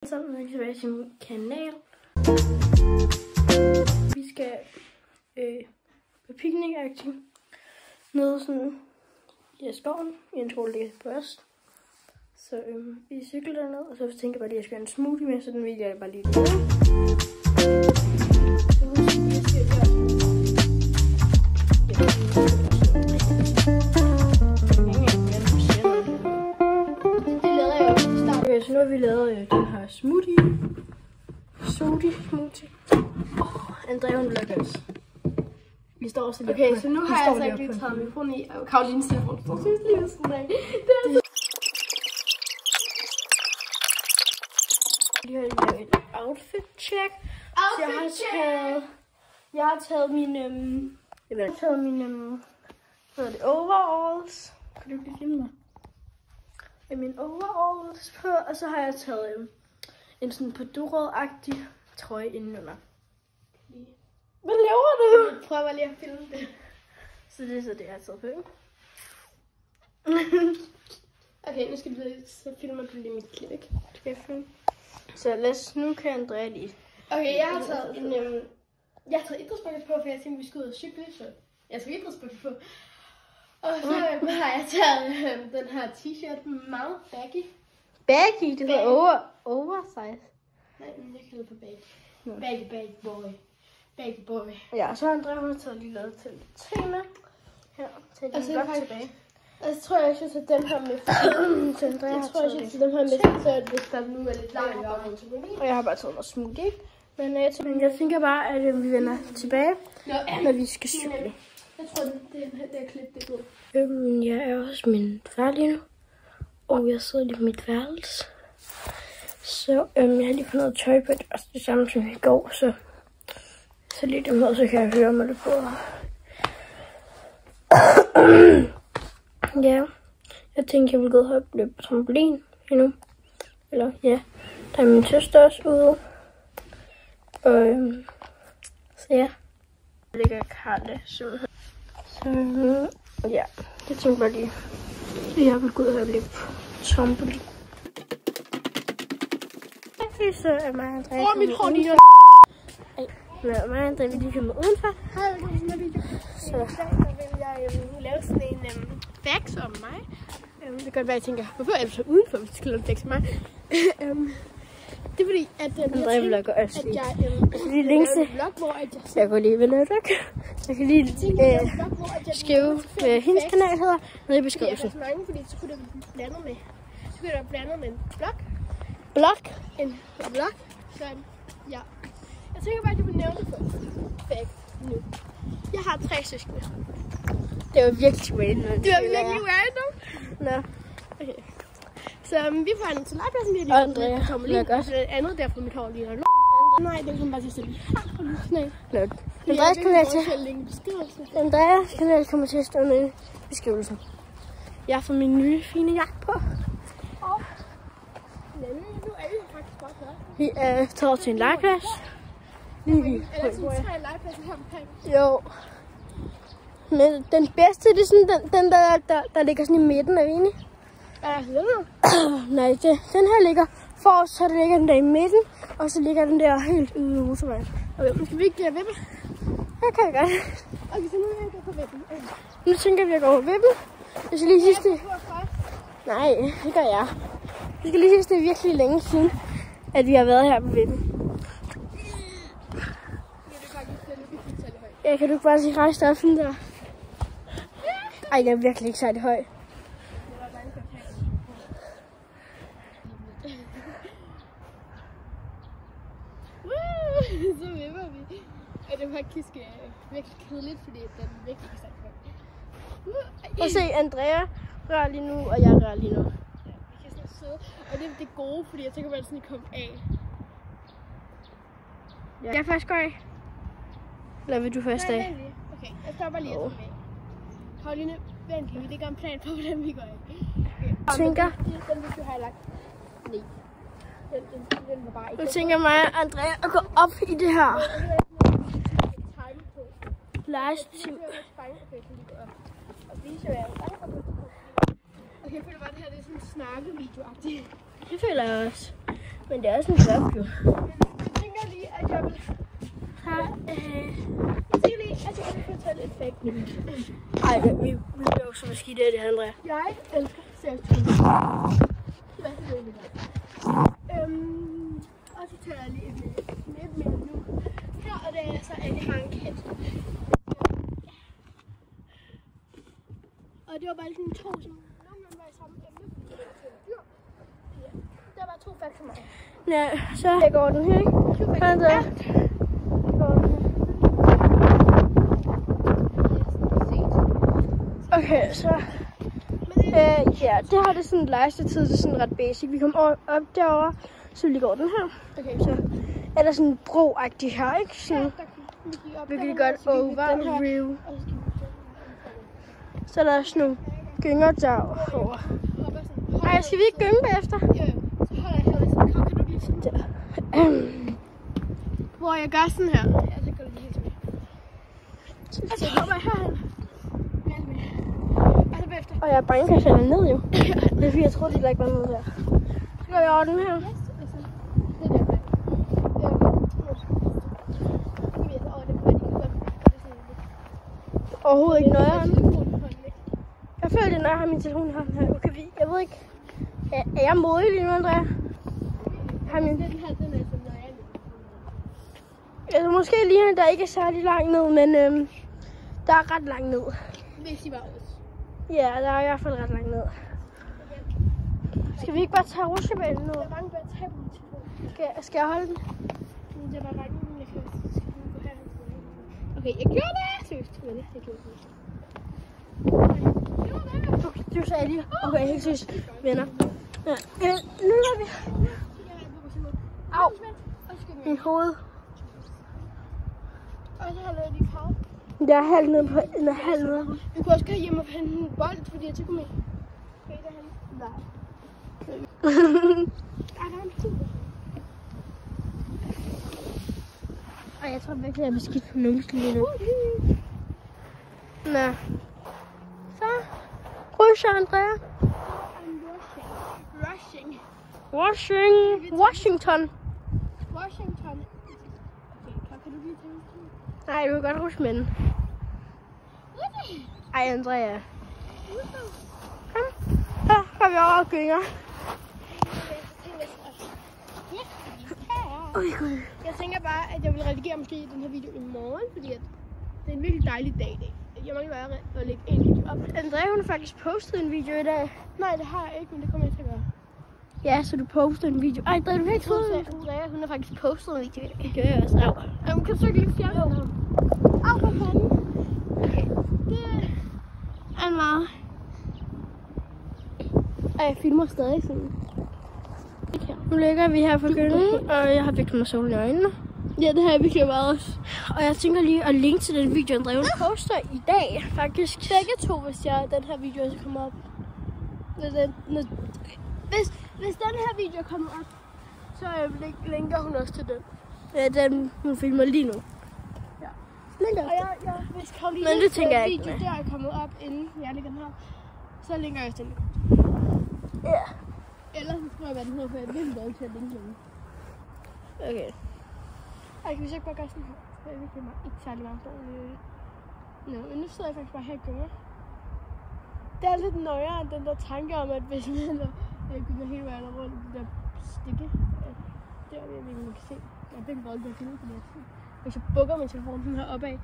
Velkommen tilbage til min kanal. Vi skal på picnic-aktiv nede sådan i skoven i en skole, der ligger på øst. Så vi cykler derned, og så tænker jeg bare lige, at jeg skal have en smoothie med, så den vil jeg bare lige gøre. Så nu har vi lavet den her smoothie. Andrea, hun lager os. Vi står også lidt. Okay, så nu har jeg altså ikke lige taget mikrofonen i, og Karolines telefon står lige ved sådan af. Vi har lavet et outfit check. Jeg har taget mine overalls. Kan du ikke filme mig? Mine overalls på, og så har jeg taget en sådan Paduro-agtig trøje indenunder. Hvad laver du? Jeg prøver lige at filme det. Så det er så det, jeg har taget på. Okay, nu skal du så filme du lige mit klip, ikke? Skal jeg filme? Så nu kan Andrea lige. Okay, jeg har taget idrætsbukser på, for jeg tænkte, vi skulle ud og cykle, så jeg tager idrætsbukser på. Og så har jeg taget den her t-shirt meget baggy. Baggy? Det hedder oversize. Nej, men jeg kalder det på baggy. Baggy boy. Ja, så har Andrea hun har taget lige lavet til tema. Her, til den blok tilbage. Og så tror jeg, jeg skal tage den her med. Så Andrea har taget den her med, så hvis der nu er lidt langt. Og jeg har bare taget noget smoothie. Men jeg tænker bare, at vi vender tilbage, når vi skal cykle. Jeg tror, det er klip, det er godt. Jeg er også min far lige nu. Og jeg sidder lige på mit værelse. Så jeg har lige fået noget tøj på. Det er også det samme som i går. Så lige dem her, så kan jeg høre mig lidt på. Ja, jeg tænkte, jeg ville gå op og løbe på trampolin endnu. Eller ja, der er min søster også ude. Og så ja. Der ligger Karla simpelthen. Så ja, jeg tænkte bare lige, at jeg vil gå ud og løbe på trampolin. Så er mig og Andrea mit hår lige. Mig og Andrea vil lige komme udenfor. Hej, velkommen til den video. Så vil jeg lave sådan en facts om mig. Det kan godt være, jeg tænker, hvorfor er du så udenfor, hvis du skal lave facts om mig? Det er fordi, at Andrea vlogger også lige. Jeg længste. Jeg går lige ved noget. Jeg kan lige skrive, hvad hendes kanal hedder, nede i beskrivelsen. Det er mange, fordi så kunne det være blandet med en blog. En blog. Så ja. Jeg tænker bare, at du vil nævne det for fact nu. Jeg har 3 søskende. Det var virkelig random. Det var virkelig random? Nå. Okay. Så vi får andet til legepladsen lige. Og Andrea vlogger også. Det andet der på mit hår lige. Nej, det kan bare til stille. Andreas kanal kommer til at stå nede i beskrivelsen. Jeg har fået min nye fine jakke på. Nu er vi faktisk bare klar. Vi er taget til en legeplads. Er der sådan 3 legepladser her omkring? Jo. Men den bedste, det er sådan den der ligger sådan i midten, er vi enige? Er der sådan Nej, den her ligger forrest, så der ligger den der i midten, og så ligger den der helt ude i motorvejen. Okay, skal vi ikke vippe? Det kan jeg godt. Okay, så nu er jeg på vippen. Nu tænker vi at gå over vippen. Jeg skal lige sidste. Nej, det gør jeg. Vi skal lige sidste, det er virkelig længe siden, at vi har været her på vippen. Ja, kan du ikke bare sige rejse dig sådan der? Ej, den er virkelig ikke særlig høj. Så vipper vi. Og det er faktisk virkelig kedeligt, fordi den er virkelig ikke særlig høj. Prøv at se, Andrea rører lige nu, og jeg rører lige nu. Ja, vi kan sådan sidde. Og det er det gode, fordi jeg tænker, at man sådan komme af. Ja. Jeg først går af. Eller vil du først af? Nej, lige. Okay, jeg stopper lige at tage med. Karoline, vent lige. Vi lægger en plan på, hvordan vi går af. Okay. Tænker. Den vil du have lagt. Nej. Den var bare ikke. Nu tænker mig og Andrea at gå op i det her lejestim. Okay, jeg føler bare, at det her er sådan en snakkevideo-agtigt. Det føler jeg også. Men det er også en flot, jo. Jeg tænker lige, at jeg vil have... jeg tænker lige, at jeg vil tage lidt fake news. Ej, vi bliver jo så beskidt af det, Andrea. Jeg elsker self-tune. Hvad er det, vi gør? Og så tager jeg lige lidt mere nu. Her og det er så Annie har en kat. Og det var bare sådan to, som nogenlunde var i samme emne. Dyr. Ja. Der var 2 facts for mig. Ja, så jeg går den her, ikke? 2 facts. Andrea. Ja. Okay, så... ja, det her det er sådan legetid, det er sådan ret basic. Vi kommer op derovre, så vi går den her. Okay, Så er der sådan en bro-agtig her, ikke? Sådan, vi kan godt overview. Så er der sådan nogle gynger derovre. Ej, skal vi ikke gynge bagefter? Ja, så holder jeg her. Kan du lige sådan der? Hvor jeg gør sådan her. Ja, så går det lige helt tilbage. Og så hopper jeg herhen. Og så bagefter. Og jeg er bange for at falde ned, jo. Det er fordi, jeg troede, der ikke var noget der. Så går jeg over den her. Overhovedet ikke nøjeren. Jeg føler det, når jeg har min telefon i hånden her. Okay, jeg ved ikke. Er jeg modig lige nu, Andrea? Har min... Den her, den er sådan nøjeren. Altså, måske lige her, der ikke er særlig langt ned, men der er ret langt ned. Hvis I var også. Ja, der er i hvert fald ret langt ned. Skal vi ikke bare tage rutsjebanen nu? Jeg er bange for at tage på min telefon. Skal jeg holde den? Jeg var bange, men jeg kan gå herhen. Okay, jeg gjorde det! Seriøst, jeg gjorde det. Okay, du sagde lige. Okay, helt seriøst, venner. Ja. Nu er vi. Au! Min hoved. Og så har jeg lige krav. Jeg er halvt nede på en og halv nede. Vi kunne også gå hjem og hente en bold, fordi jeg tænker mig. Okay, der er nej. Der er en tid. Ej, jeg tror virkelig, jeg er beskidt på numsen lige nu. Nå. Så. Rusher, Andrea. Washington. Washington. Okay, kan du lige tage en tur? Nej, du kan godt rushe med den. Ej, Andrea. Kom. Så går vi over og gynger. Jeg tænker bare, at jeg vil redigere måske den her video i morgen, fordi at det er en virkelig dejlig dag i dag. Jeg mangler bare at lægge en video op. Andrea, hun har faktisk postet en video i dag. Nej, det har jeg ikke, men det kommer jeg til at gøre. Ja, så du postede en video. Ej, Andrea, du kan ikke tro det. Andrea, hun har faktisk postet en video. Det gør jeg også. Au. Jamen, kan du så ikke lige fjerne den? Au, for fanden. Okay, det er meget. Ej, jeg filmer stadig sådan. Nu ligger vi her for gyngen, og jeg har virkelig med solen i øjnene. Ja, det har jeg virkelig meget også. Og jeg tænker lige at linke til den video, Andrea poster i dag, faktisk. Begge to, hvis den her video også kommer op. Hvis den her video kommer op, så linker hun også til den. Ja, den hun filmer lige nu. Ja. Linker og hvis Karoline men det tænker jeg ikke video med. der er kommet op, inden jeg lægger den her, så linker jeg også til den. Ja. Eller så tror jeg, hvad den hedder, for jeg vil dog til at linke den. Okay. Ej, kan vi så ikke bare gøre sådan her? Så er virkelig ikke særlig meget på. Nå, men nu sidder jeg faktisk bare her og gynger. Det er lidt nøjere end den der tanke om, at hvis man kunne gå hele vejen rundt det der stikke. Det er det, man kan se. Jeg er begge bolde, der finder på det. Hvis jeg bukker min telefon sådan her opad.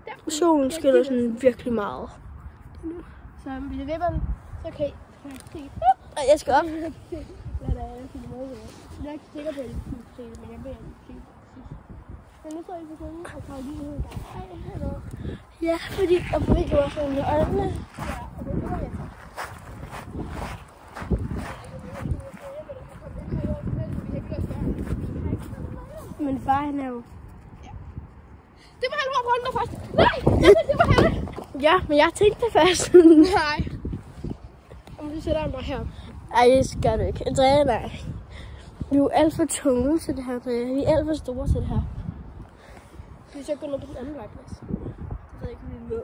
Der. Solen skiller sådan virkelig meget. Så hvis jeg vipper den, så kan jeg se. Jeg skal op. Hvad der er, jeg finder måde. Jeg er ikke sikker på, at jeg kan se det, men jeg vil ikke se det. Men nu tror jeg, at jeg kan og tage lige ud i gang. Ej, hallo. Ja, fordi jeg får virkelig også nogle i øjnene. Ja, og det kommer jeg til. Men far, han er jo... Ja. Det var han, hvor der først. Nej, det var han. Ja, men jeg tænkte det først. Nej. Jamen, så sætter han bare her. Ej, det skal du ikke. Andrea, nej. Vi er jo alt for tunge til det her, Andrea. Vi er alt for store til det her. Skal vi så gå ned på den anden vejplads? Jeg ved ikke, om vi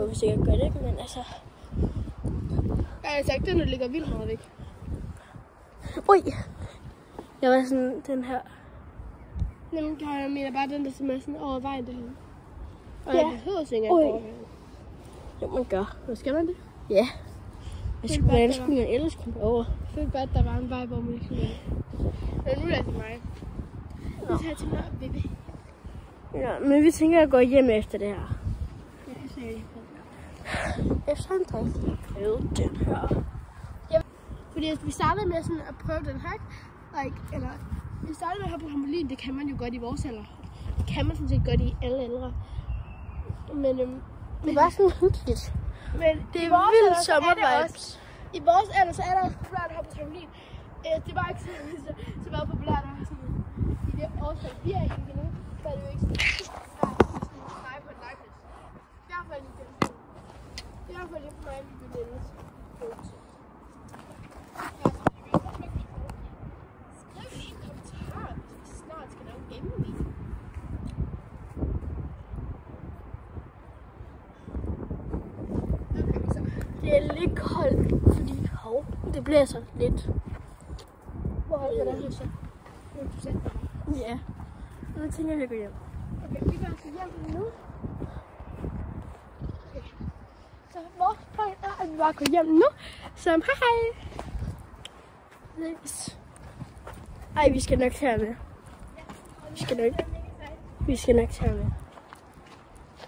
må vi sikkert gøre det, men altså... Ja, jeg sagde, den ligger vildt meget væk. Ui! Jeg var sådan, den her. Jamen, jeg mener bare den, der som er sådan over vejen derhen. Og Ja. jeg behøver ikke at gå over vejen. Jo, man gør. Hvad skal man det? Ja. Hvordan skulle man ellers komme over? Jeg følte bare, at der var en vej, hvor man ikke skulle gå. Men nu er det til mig. Nu tager jeg til mig og Vivi. Ja, men vi tænker at gå hjem efter det her. Jeg kan se Efter en dag. Prøve den her. Fordi vi startede med sådan at prøve den her. Eller vi startede med at hoppe på trampolin. Det kan man jo godt i vores alder. Det kan man sådan set godt i alle ældre. Men Det var sådan hyggeligt. Men Det i er vores vildt alder, så er det sommervibes. også- I vores alder, så er der også populært at hoppe på trampolin. Det var ikke så meget populært at sådan, i det årsag, vi er i nu, så er det jo ikke sådan, at lege på en legeplads. I hvert fald i den tid. I hvert fald ikke for mig, vi ville ellers. Skriv i en kommentar, hvis vi snart skal lave en gaming-video. Okay, så. Det er lidt koldt, fordi det blæser lidt. Hvor holder det her så? Nu er du selv. Ja. Nu tænker jeg at gå hjem. Okay, vi går altså hjem nu. Okay. Så vores plan er, at vi bare går hjem nu. Så hej. Yes. Ej, vi skal nok tage med. Vi skal nok tage med.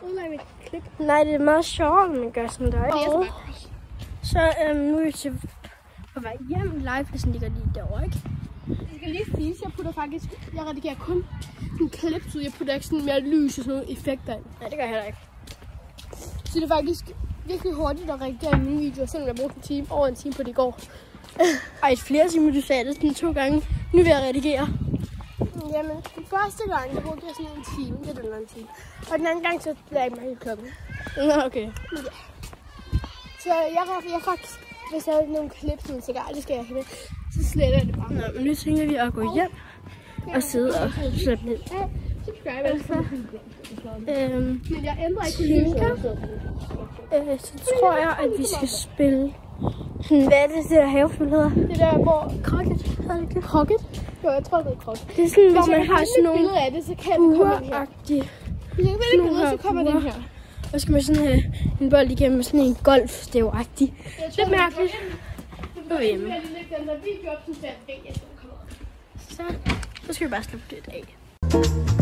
Udlag mit klip. Nej, det er meget sjovere, når man gør sådan der. Og Så nu er vi til på vej hjem. Legepladsen ligger lige derovre, ikke? jeg skal lige sige, jeg putter faktisk, jeg redigerer kun en klip, så jeg putter ikke sådan mere lys og sådan nogle effekter ind. Nej, det gør jeg heller ikke. Så det er faktisk virkelig hurtigt at redigere mine videoer, selvom jeg brugte over en time på det i går. Ej, flere timer, du sagde det sådan 2 gange. Nu vil jeg redigere. Jamen, den første gang, jeg brugte jeg sådan en time, det er den anden time. Og den anden gang, så lagde jeg mig klokken. Nå, okay. Så jeg faktisk, hvis jeg har nogle klip, sådan sikkert aldrig skal jeg have med, så sletter jeg det bare. Nå, men nu tænker vi at gå hjem og sidde og slappe lidt af. Subscribe altså. Men jeg ændrer ikke tænker, så tror jeg, at vi skal spille. Hvad er det der havefuld hedder? Det der, hvor... Crocket, hedder det ikke det? Crocket? Jo, jeg tror, det er crocket. Det er sådan, hvor Hvis man jeg har sådan nogle billeder af det, så kan det komme ind her. buer-agtige. Hvis jeg kan finde et billede, så kommer den her. Og skal man sådan have en bold igennem sådan en golfstæv-agtig. Lidt mærkeligt. Nu er vi hjemme. Jeg vil lægge den der video op, så jeg ved, at den kommer op. Så skal vi bare slutte det af.